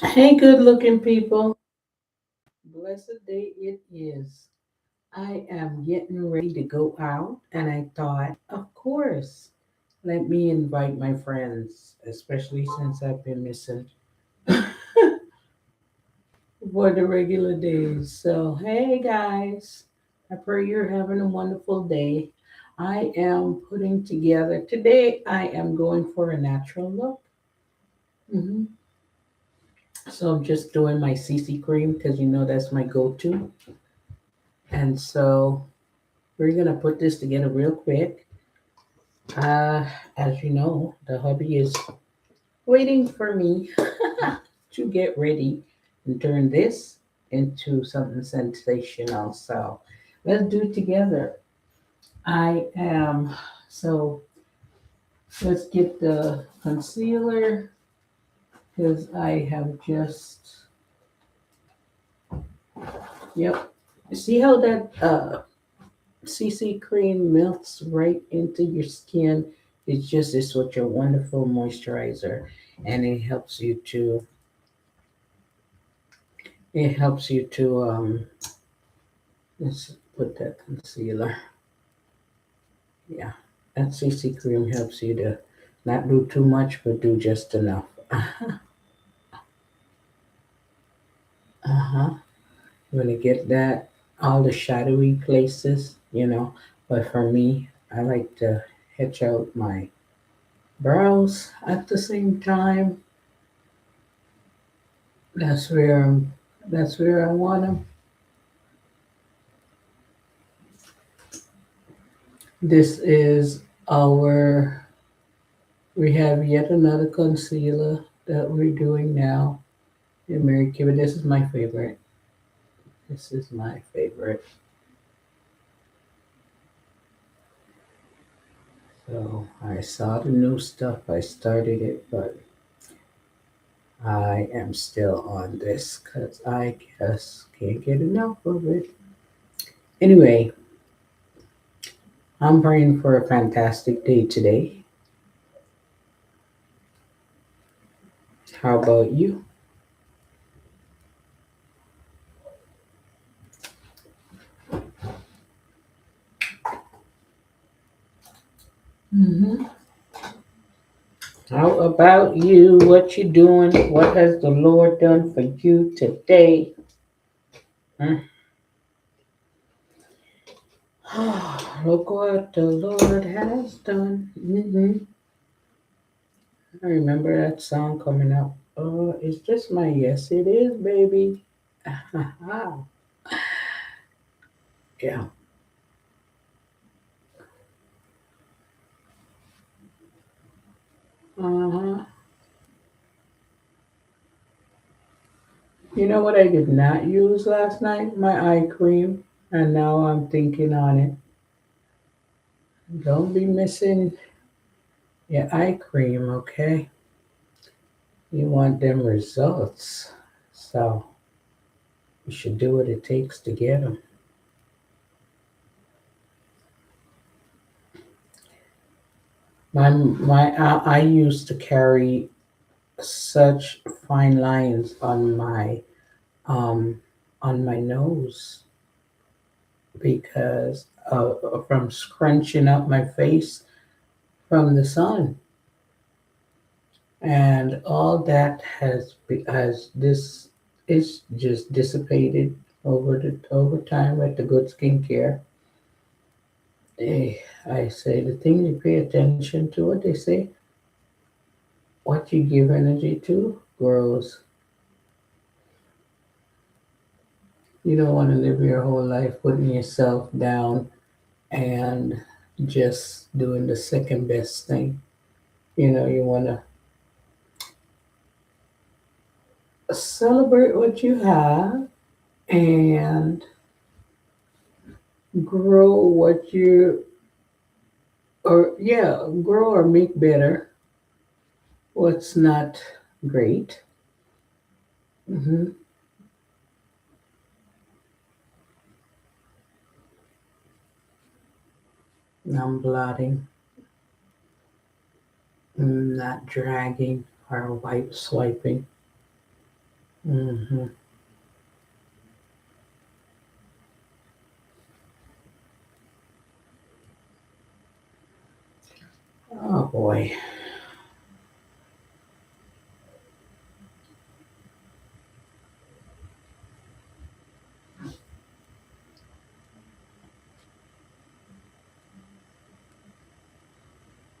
Hey, good looking people. Blessed day it is. I am getting ready to go out, and I thought, of course, let me invite my friends, especially since I've been missing for the regular days. So, hey guys, I pray you're having a wonderful day. I am putting together, today, I am going for a natural look. hmm So, I'm just doing my CC cream because you know that's my go to. And so, we're gonna put this together real quick. Uh, as you know, the hubby is waiting for me to get ready and turn this into something sensational. So let's do it together. I am so let's get the concealer because I have just yep. See how that CC cream melts right into your skin. It's what your wonderful moisturizer, and it helps you to let's put that concealer. Yeah, that CC cream helps you to not do too much, but do just enough. Uh-huh. I'm gonna get that all the shadowy places. But for me, I like to etch out my brows at the same time. That's where that's where I want them. This is our. We have yet another concealer that we're doing now. In Mary Kay, but this is my favorite. This is my favorite. So I saw the new stuff. I started it, but I am still on this because I guess can't get enough of it. Anyway, I'm praying for a fantastic day today. How about you? hmm How about you? What you doing? What has the Lord done for you today? Hmm? Look what the Lord has done. I remember that song coming up. Oh, it's just my yes, it is, baby. Yeah. Uh-huh. You know what I did not use last night? My eye cream. And now I'm thinking on it. Don't be missing your eye cream, okay? You want them results. So you should do what it takes to get them. I used to carry such fine lines um on my nose because from scrunching up my face from the sun, and all that has this is just dissipated over time with the good skincare. Eh, I say the thing you pay attention to, what they say, what you give energy to grows. You don't want to live your whole life putting yourself down and just doing the second best thing. You want to celebrate what you have and grow what you or yeah, grow or make better what's not great. hmm I'm blotting, not dragging or wipe swiping. Mm-hmm. Oh boy.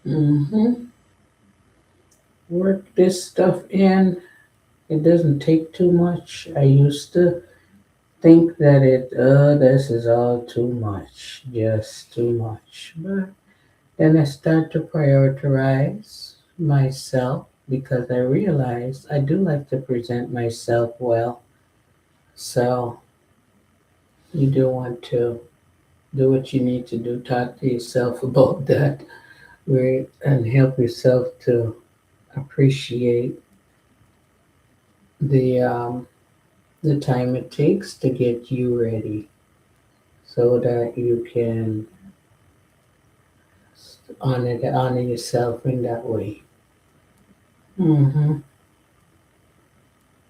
Mm-hmm. Work this stuff in. It doesn't take too much. I used to think that this is all too much, just too much. But then I start to prioritize myself because I realize I do like to present myself well. So you do want to do what you need to do, talk to yourself about that, right, and help yourself to appreciate the um, the time it takes to get you ready, so that you can honor yourself in that way. Hmm.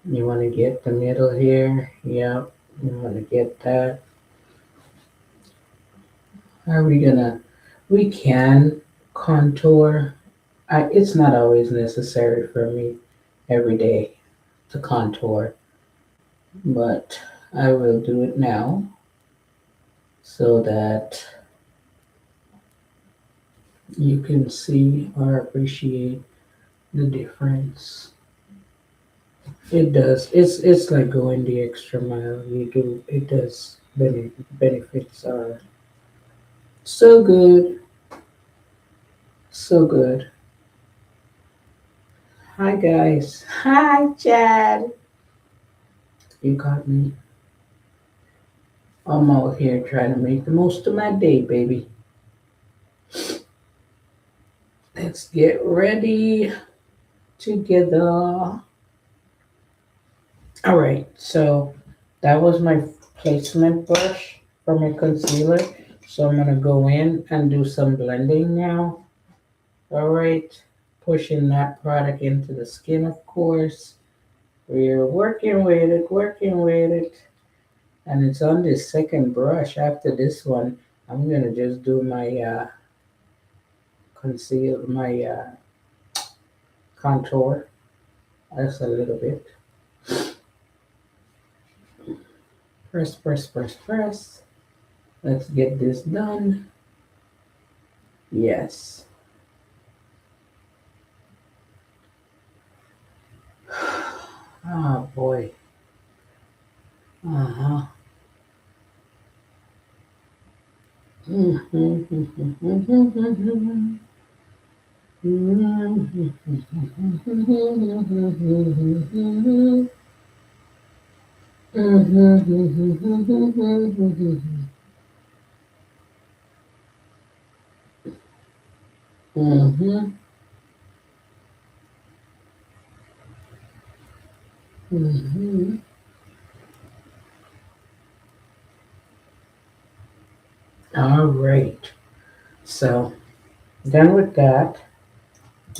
You want to get the middle here. Yep. You want to get that. Are we gonna? We can contour. It's not always necessary for me every day to contour, but I will do it now so that you can see or appreciate the difference. It does. It's like going the extra mile. You do. It does. Benefits are so good, so good. Hi guys. Hi Chad. You got me. I'm out here trying to make the most of my day, baby. Let's get ready together. All right. So that was my placement brush for my concealer. So I'm gonna go in and do some blending now. All right, pushing that product into the skin, of course. We're working with it. And it's on this second brush. After this one, I'm gonna just do my contour. That's a little bit. Press, press, press, press. Let's get this done. Yes. Oh boy. Uh-huh. Mm-hmm. Mm-hmm. All right. So done with that.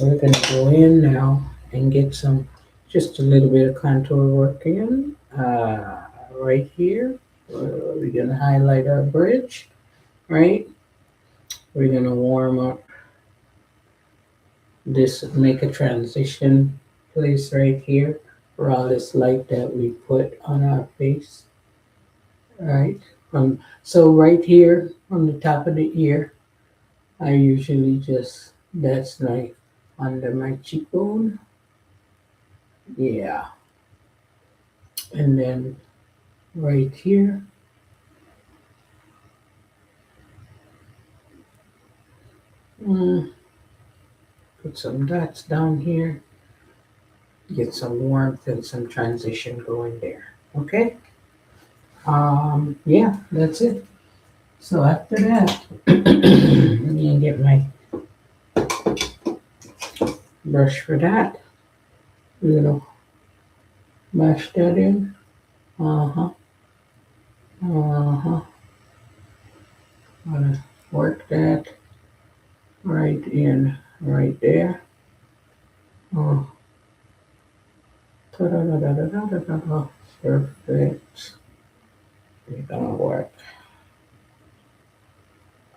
We're gonna go in now and get some, just a little bit of contour work in. Right here. We're gonna highlight our bridge. Right. We're gonna warm up this, make a transition place right here for all this light that we put on our face. Right. So right here on the top of the ear, I usually just, that's like under my cheekbone. Yeah. And then right here, mm, put some dots down here, get some warmth and some transition going there. Okay. Yeah, that's it. So after that, let me get my brush for that. You know, mash that in. Uh-huh. Uh-huh. Gonna work that right in right there. Oh, Ta-da-da-da-da-da-da-da. Perfect. You're gonna work.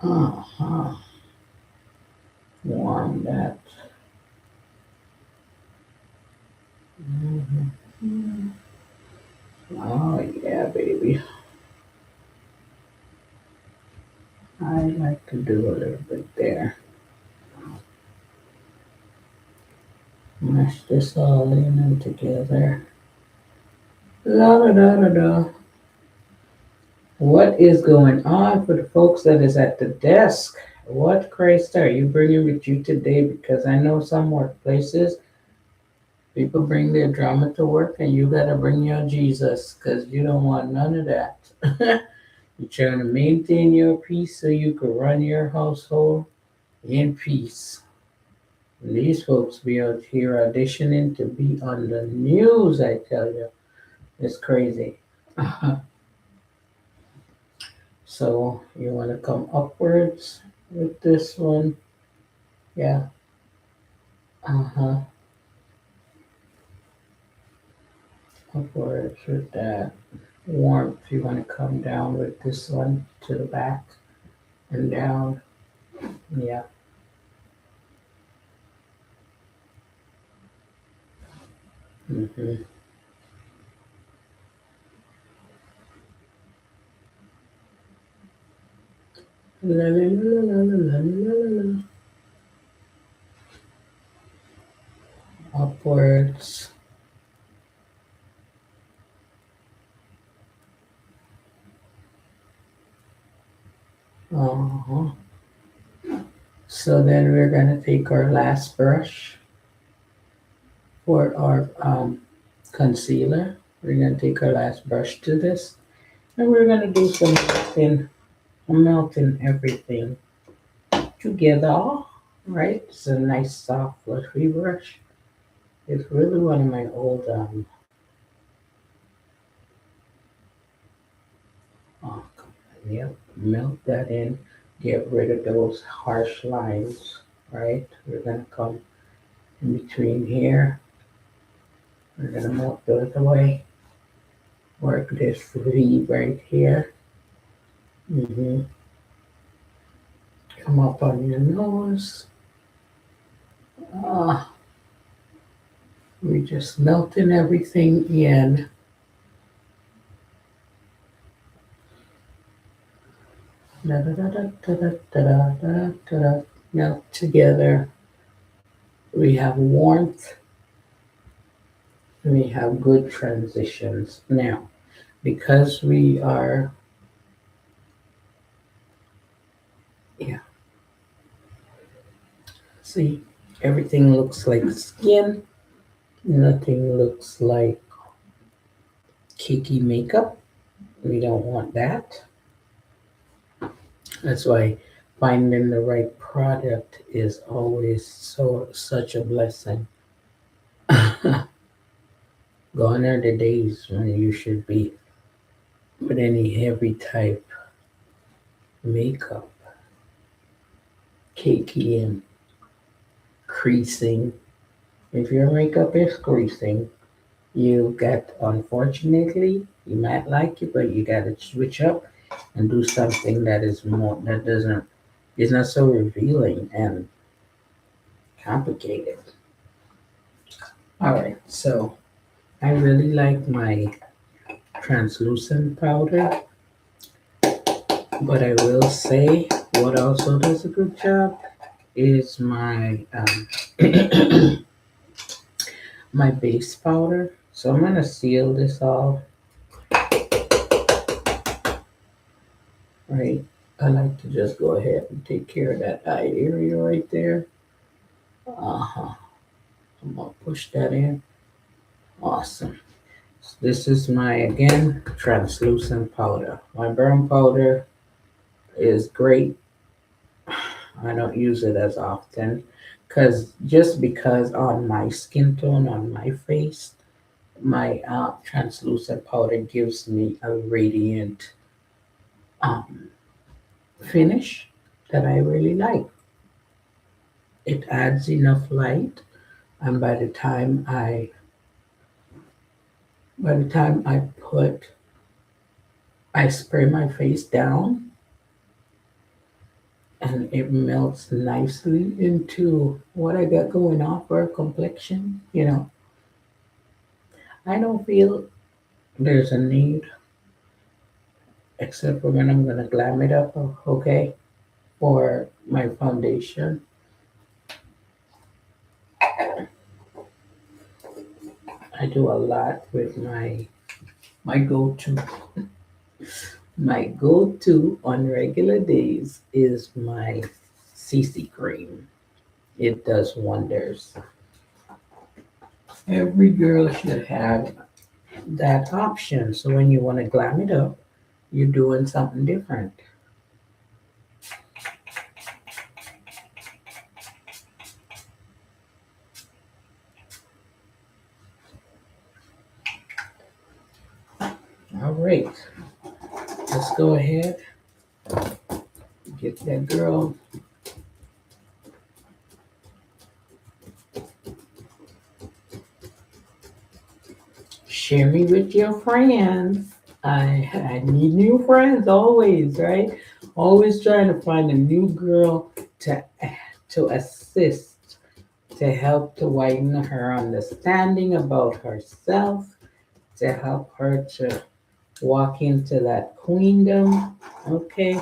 Uh-huh. Warm that. Mhm. Oh yeah, baby. I like to do a little bit there. Mash this all in and together. La da da da da. What is going on for the folks that is at the desk? What Christ are you bringing with you today? Because I know some workplaces people bring their drama to work, and you gotta bring your Jesus, because you don't want none of that. You're trying to maintain your peace so you can run your household in peace. And these folks be out here auditioning to be on the news. I tell you, it's crazy. So you want to come upwards with this one. Yeah. Uh-huh. Upwards with that. Warmth. You want to come down with this one to the back and down. Yeah. Mm-hmm. La, la, la, la, la, la, la, la, la. Upwards. Uh-huh. So then we're gonna take our last brush for our concealer. We're gonna take our last brush to this, and we're gonna do some melting everything together. Right? It's a nice soft fluttery brush. It's really one of my old oh, yep, melt that in, get rid of those harsh lines, right? We're gonna come in between here. We're gonna melt those away. Work this V right here. hmm Come up on your nose. Ah, we just melting everything in. Da, da, da, da, da, da, da, da, da, da. Melt together. We have warmth. We have good transitions. Now, because we are, yeah, see, everything looks like skin. Nothing looks like cakey makeup. We don't want that. That's why finding the right product is always such a blessing. Gone are the days when you should be with any heavy type makeup, cakey and creasing. If your makeup is creasing, you got, unfortunately, you might like it, but you gotta switch up and do something that is more, that doesn't, is not so revealing and complicated. All right, so I really like my translucent powder, but I will say what also does a good job is my my base powder. So I'm gonna seal this all right. I like to just go ahead and take care of that eye area right there. Uh-huh. I'm gonna push that in. Awesome. So this is my, again, translucent powder. My brown powder is great. I don't use it as often because on my skin tone, on my face, my translucent powder gives me a radiant um, finish that I really like. It adds enough light, and by the time I By the time I spray my face down and it melts nicely into what I got going on for a complexion. I don't feel there's a need, except for when I'm gonna glam it up, okay, for my foundation. I do a lot with my go-to. My go-to on regular days is my CC cream. It does wonders. Every girl should have that option. So when you want to glam it up, you're doing something different. All right, let's go ahead, get that girl. Share me with your friends. I need new friends always, right? Always trying to find a new girl to to assist, to help to widen her understanding about herself, to help her to walk into that queendom. Okay.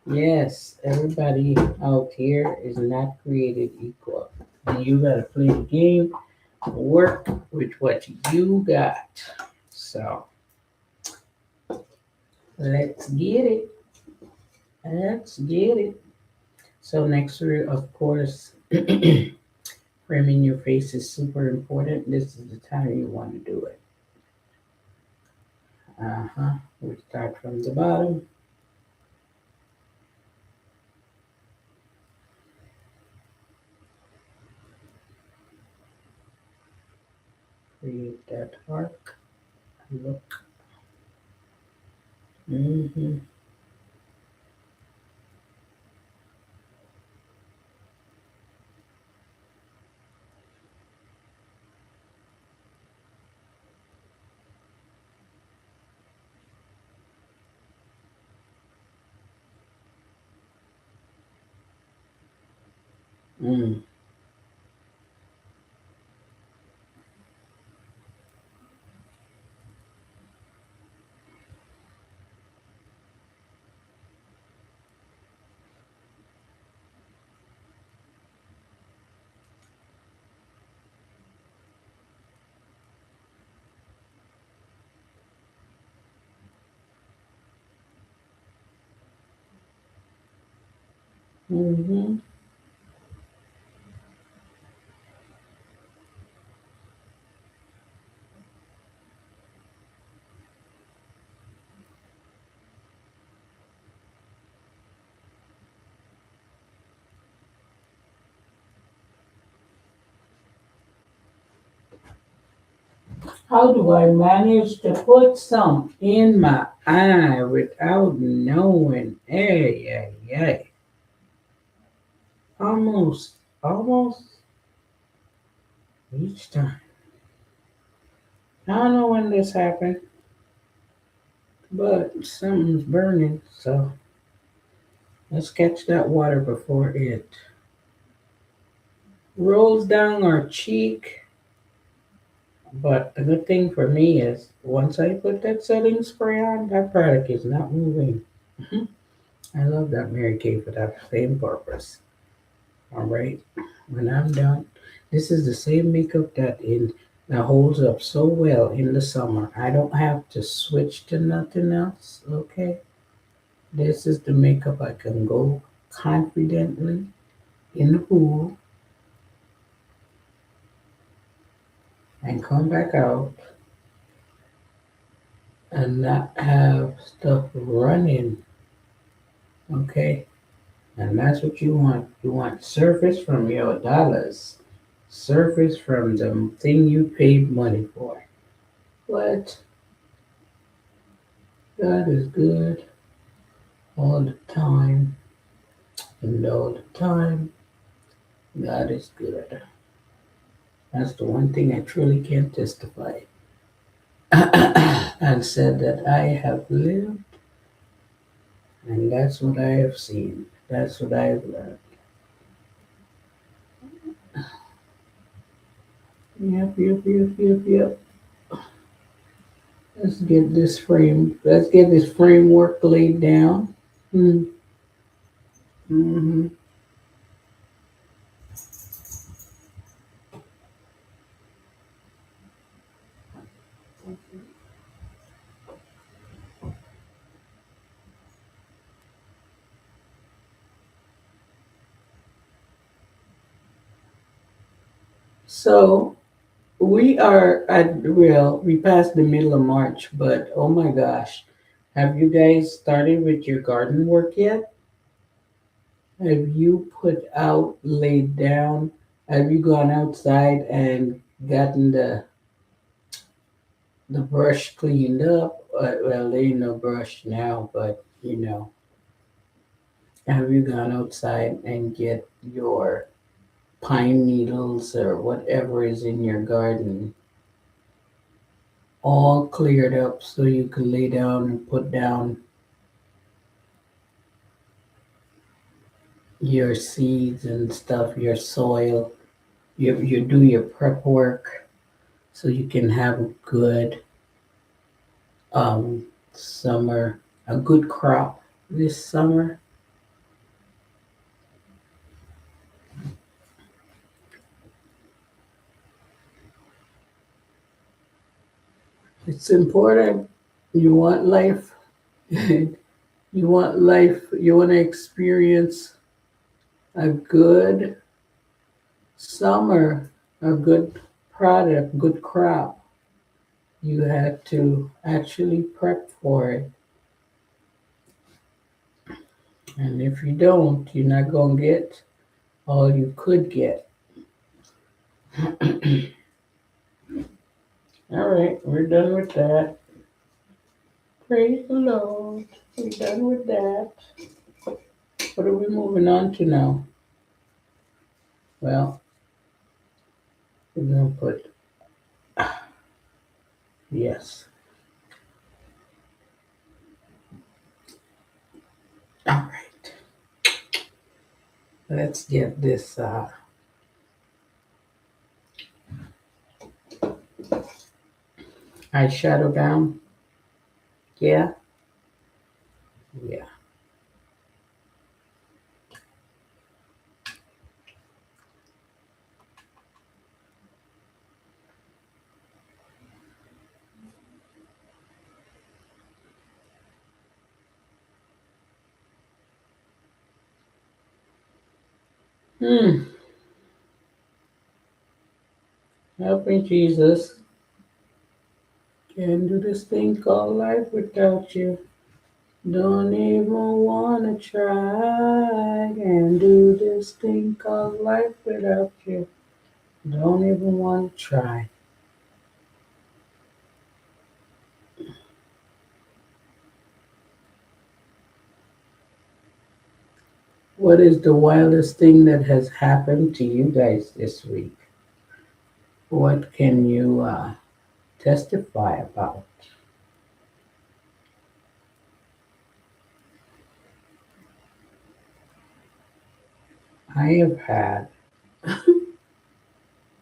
Yes, everybody out here is not created equal. And you gotta play the game, work with what you got. So let's get it. Let's get it. So next week, of course, framing your face is super important. This is the time you want to do it. Uh-huh. We start from the bottom. Create that arc. Look. Mm-hmm. Mm. Mm-hmm. How do I manage to put some in my eye without knowing? Hey, hey, hey. Almost each time. I don't know when this happened, but something's burning, so let's catch that water before it rolls down our cheek. But the good thing for me is once I put that setting spray on, that product is not moving. Mhm. I love that Mary Kay for that same purpose. All right, when I'm done, this is the same makeup that holds up so well in the summer. I don't have to switch to nothing else. Okay, this is the makeup I can go confidently in the pool and come back out and not have stuff running. Okay, and that's what you want. You want surface from your dollars, surface from the thing you paid money for. What? God is good all the time, and all the time, God is good. That's the one thing I truly can testify. and said that I have lived, and that's what I have seen. That's what I have learned. Yep, yep, yep, yep, yep. Let's get this framework laid down. Mm-hmm. So we passed the middle of March, but oh my gosh, have you guys started with your garden work yet? Have you put out, laid down? Have you gone outside and gotten the brush cleaned up? Well, there ain't no brush now, but have you gone outside and get your pine needles or whatever is in your garden all cleared up so you can lay down and put down your seeds and stuff, your soil. You do your prep work so you can have a good summer, a good crop this summer. It's important. You want life. You want life. You want to experience a good summer, a good product, good crop. You have to actually prep for it. And if you don't, you're not going to get all you could get. All right, we're done with that. Praise the Lord. We're done with that. What are we moving on to now? Well, we're going to put yes. All right. Let's get this eyeshadow down. Yeah? Yeah. Hmm. Help me, Jesus. Can't do this thing called life without you. Don't even wanna try and do this thing called life without you. Don't even wanna try. What is the wildest thing that has happened to you guys this week? What can you testify about? I have had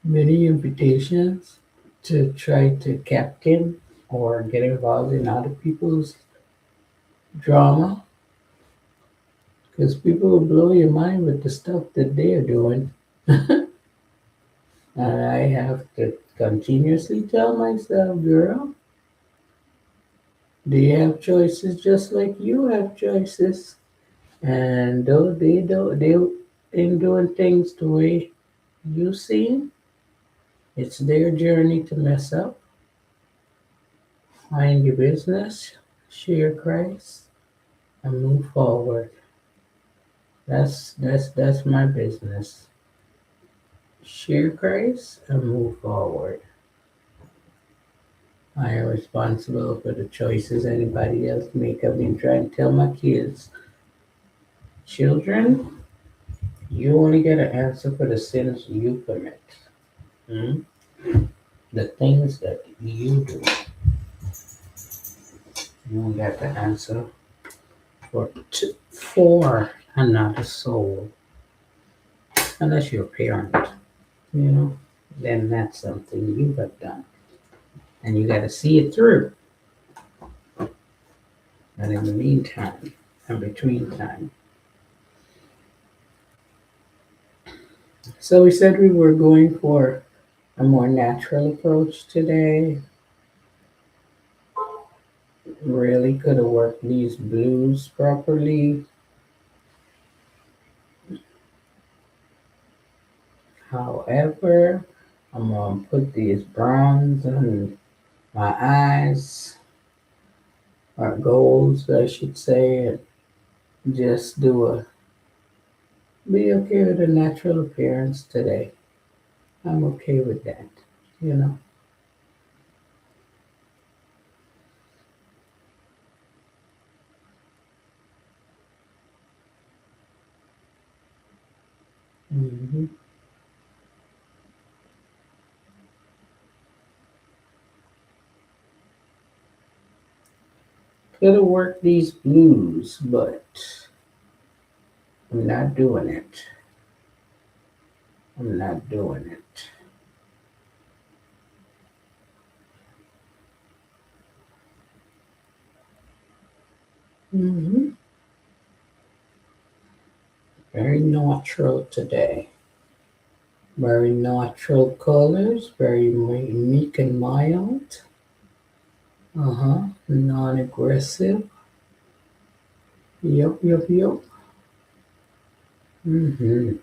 many invitations to try to captain or get involved in other people's drama because people will blow your mind with the stuff that they are doing. And I have to continuously tell myself, girl, they have choices just like you have choices. And though they ain't doing things the way you see, it's their journey to mess up. Mind your business, share Christ, and move forward. That's my business. Share Christ and move forward. I am responsible for the choices anybody else make. I've been trying to tell my kids, children, you only get an answer for the sins you commit. Hmm? The things that you do. You got the answer for another soul, unless you're a parent, you know, then that's something you have done, and you got to see it through. But in the meantime, and between time, so we said we were going for a more natural approach today. Really could have worked these blues properly. However, I'm gonna put these browns on my eyes, or golds, I should say, and just be okay with a natural appearance today. I'm okay with that, you know. hmm Could have worked these blues, but I'm not doing it. I'm not doing it. hmm Very natural today. Very natural colors, very meek and mild. Uh-huh. Non-aggressive. Yep, yep, yep. Mm-hmm.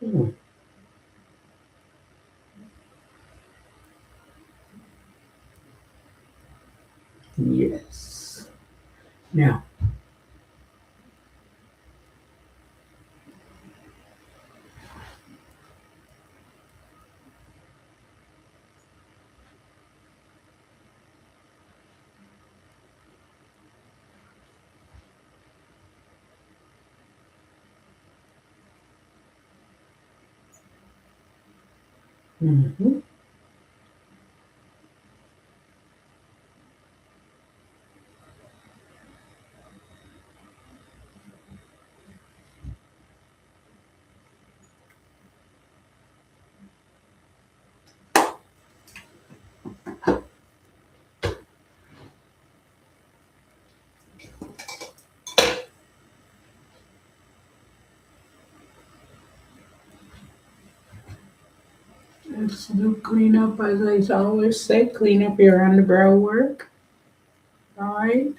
Mm, yes. Now, mm-hmm. Let's do cleanup, as I always say, clean up your underbrow work. All right.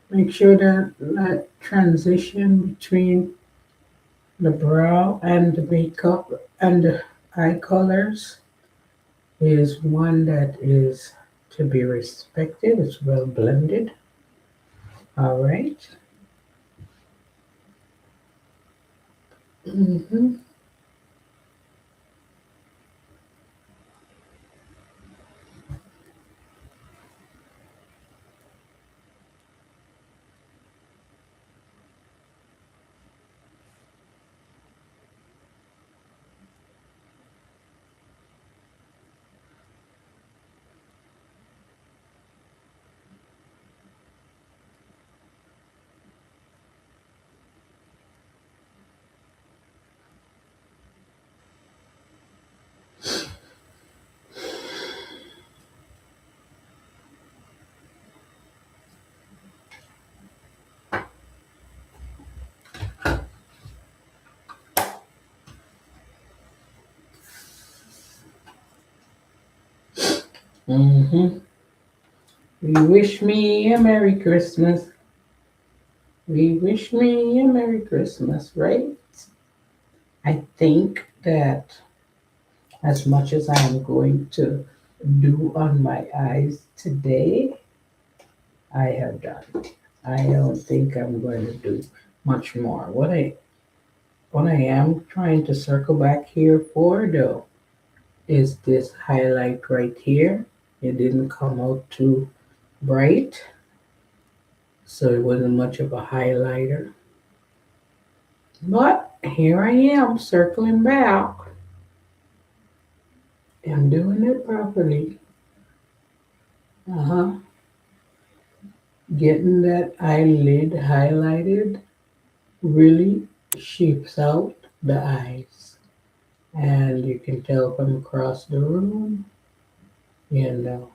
Make sure that that transition between the brow and the makeup and the eye colors is one that is to be respected. It's well blended. All right. Mm-hmm. Mm-hmm. We wish me a Merry Christmas. We wish me a Merry Christmas, right? I think that as much as I am going to do on my eyes today, I have done. I don't think I'm going to do much more. What I am trying to circle back here for though is this highlight right here. It didn't come out too bright, so it wasn't much of a highlighter. But here I am circling back. I'm doing it properly. Uh-huh. Getting that eyelid highlighted really shapes out the eyes. And you can tell from across the room, you know,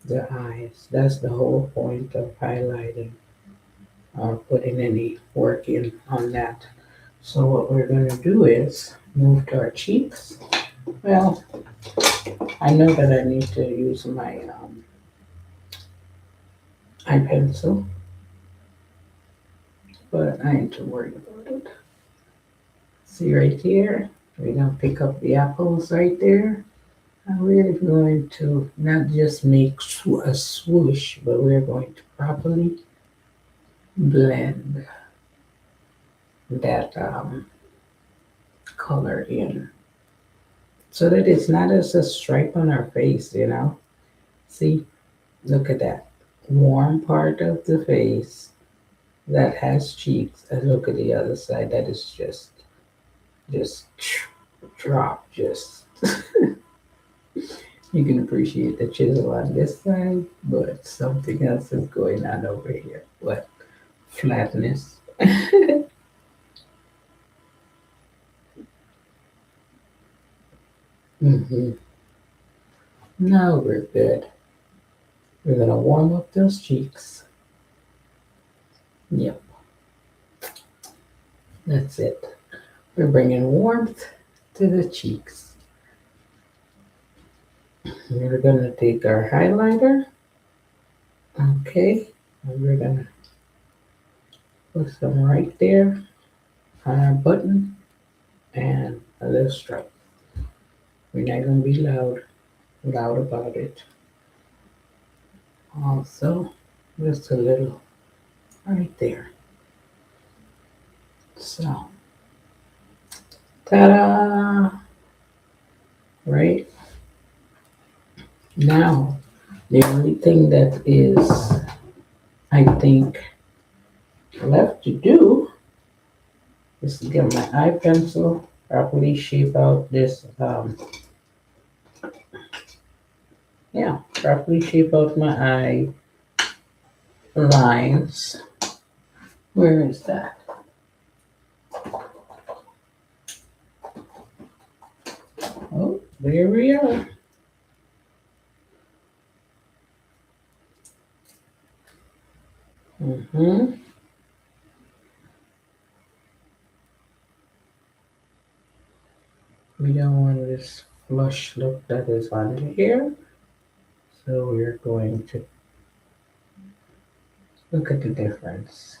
the eyes. That's the whole point of highlighting or putting any work in on that. So what we're going to do is move to our cheeks. Well, I know that I need to use my eye pencil, but I ain't too worried about it. See right here? We're going to pick up the apples right there. I'm really going to not just make a swoosh, but we're going to properly blend that color in so that it's not as a stripe on our face, you know? See, look at that warm part of the face that has cheeks, and look at the other side that is just drop, just you can appreciate the chisel on this side, but something else is going on over here. What? Flatness. Hmm. Now we're good. We're gonna warm up those cheeks. Yep, that's it. We're bringing warmth to the cheeks. We're gonna take our highlighter, okay, and we're gonna put some right there on our button and a little stripe. We're not gonna be loud about it. Also, just a little right there. So, ta-da! Right now, the only thing that is, I think, left to do is to get my eye pencil, properly shape out this, yeah, properly shape out my eye lines. Where is that? Oh, there we are. Mm-hmm. We don't want this flush look that is under here, so we're going to look at the difference.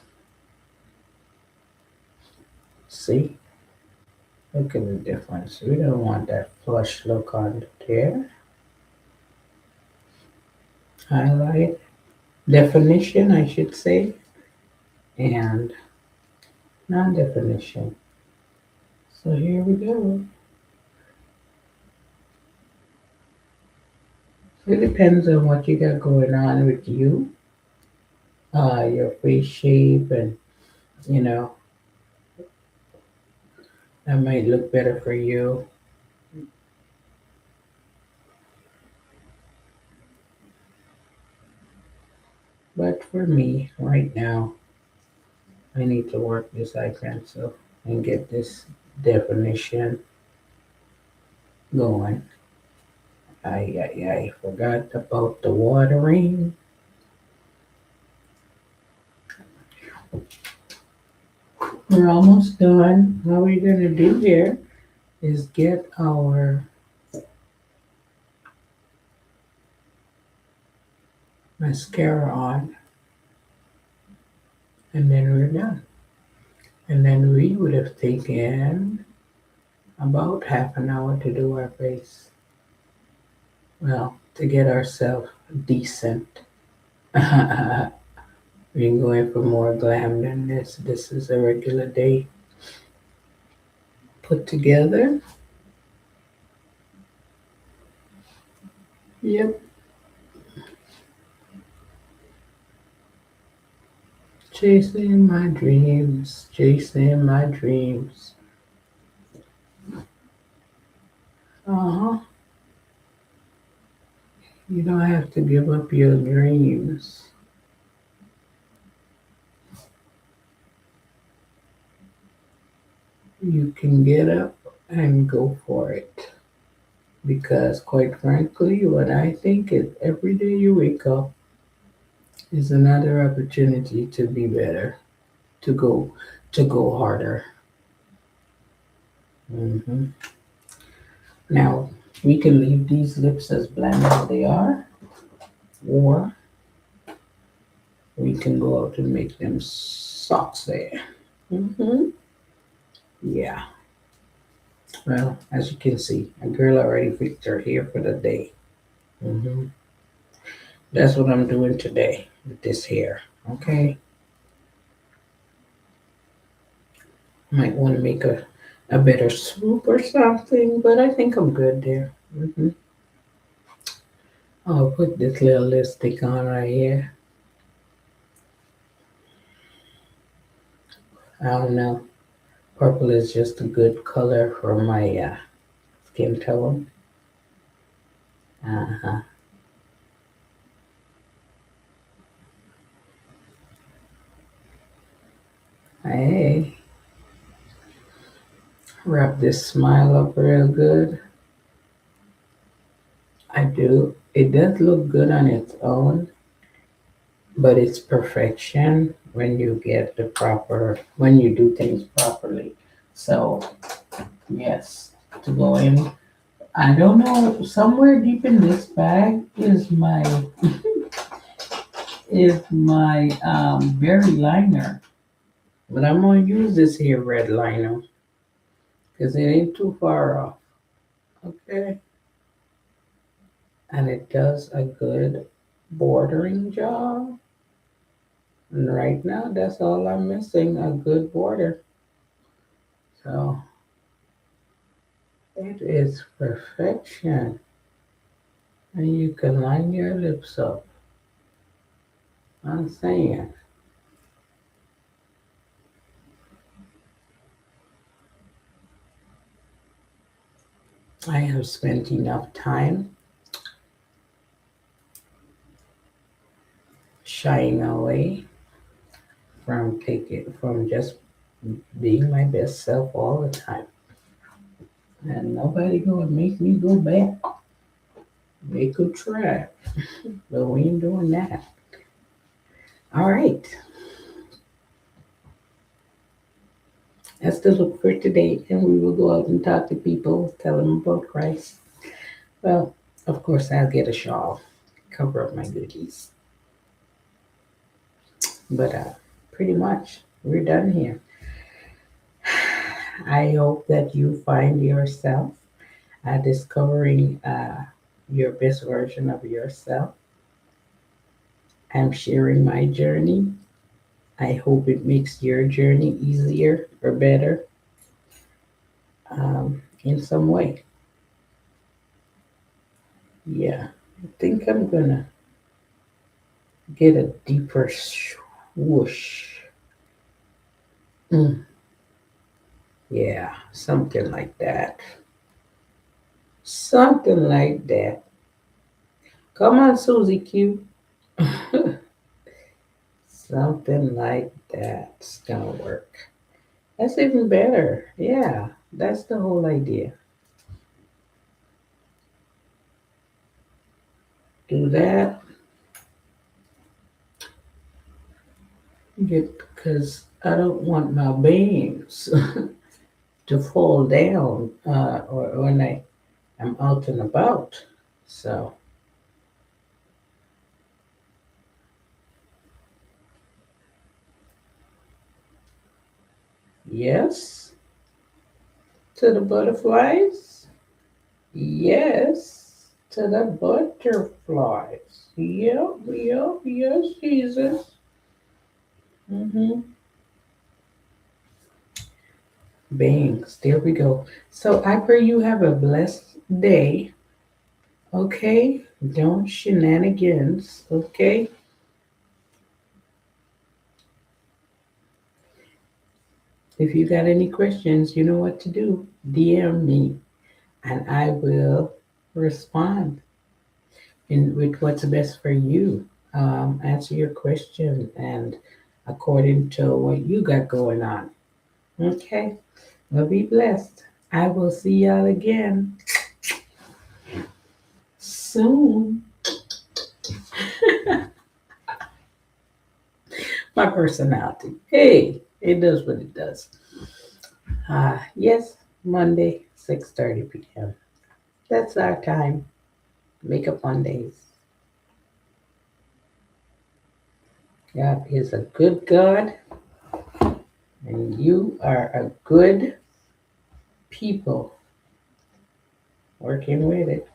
See? Look at the difference. We don't want that flush look on there. Highlight, definition, I should say, and non-definition. So here we go. It depends on what you got going on with you, your face shape, and you know, that might look better for you. But for me, right now, I need to work this eye pencil and get this definition going. I forgot about the watering. We're almost done. What we're gonna do here is get our mascara on, and then we're done. And then we would have taken about half an hour to do our face. Well, to get ourselves decent. We're going for more glam than this. This is a regular day put together. Yep. Chasing my dreams, chasing my dreams. Uh-huh. You don't have to give up your dreams. You can get up and go for it. Because quite frankly, what I think is every day you wake up is another opportunity to be better, to go to go harder. hmm Now, we can leave these lips as bland as they are, or we can go out and make them saucy. hmm Yeah. Well, as you can see, a girl already picked her hair for the day. hmm That's what I'm doing today with this hair. Okay. Might want to make a better swoop or something, but I think I'm good there. I'll put this little lipstick on right here. I don't know. Purple is just a good color for my skin tone. Uh-huh. Hey, wrap this smile up real good. I do. It does look good on its own, but it's perfection when you get when you do things properly. So, yes, to go in. I don't know, somewhere deep in this bag is my berry liner. But I'm gonna use this here red liner because it ain't too far off. Okay. And it does a good bordering job. And right now that's all I'm missing, a good border. So it is perfection. And you can line your lips up. I'm saying. I have spent enough time shying away from just being my best self all the time. And nobody gonna make me go back. They could try, but we ain't doing that. All right, that's the look for today, and we will go out and talk to people, tell them about Christ. Well, of course, I'll get a shawl, cover up my goodies, but pretty much we're done here. I hope that you find yourself discovering your best version of yourself. I'm sharing my journey. I hope it makes your journey easier or better in some way. Yeah, I think I'm gonna get a deeper swoosh. Mm, yeah, something like that. Something like that. Come on, Susie Q. Something like that's gonna work. That's even better. Yeah, that's the whole idea. Do that. Because I don't want my bangs to fall down or when I'm out and about. So, yes to the butterflies. Yes to the butterflies. Yep, yep, yes, Jesus. hmm Bangs. There we go. So I pray you have a blessed day. Okay? Don't shenanigans. Okay? If you got any questions, you know what to do. DM me. and I will respond in with what's best for you. Answer your question and according to what you got going on. Okay, well, be blessed. I will see y'all again soon. My personality. Hey, it does what it does. Yes, Monday, 6:30 p.m. That's our time. Makeup Mondays. God is a good God, and you are a good people working with it.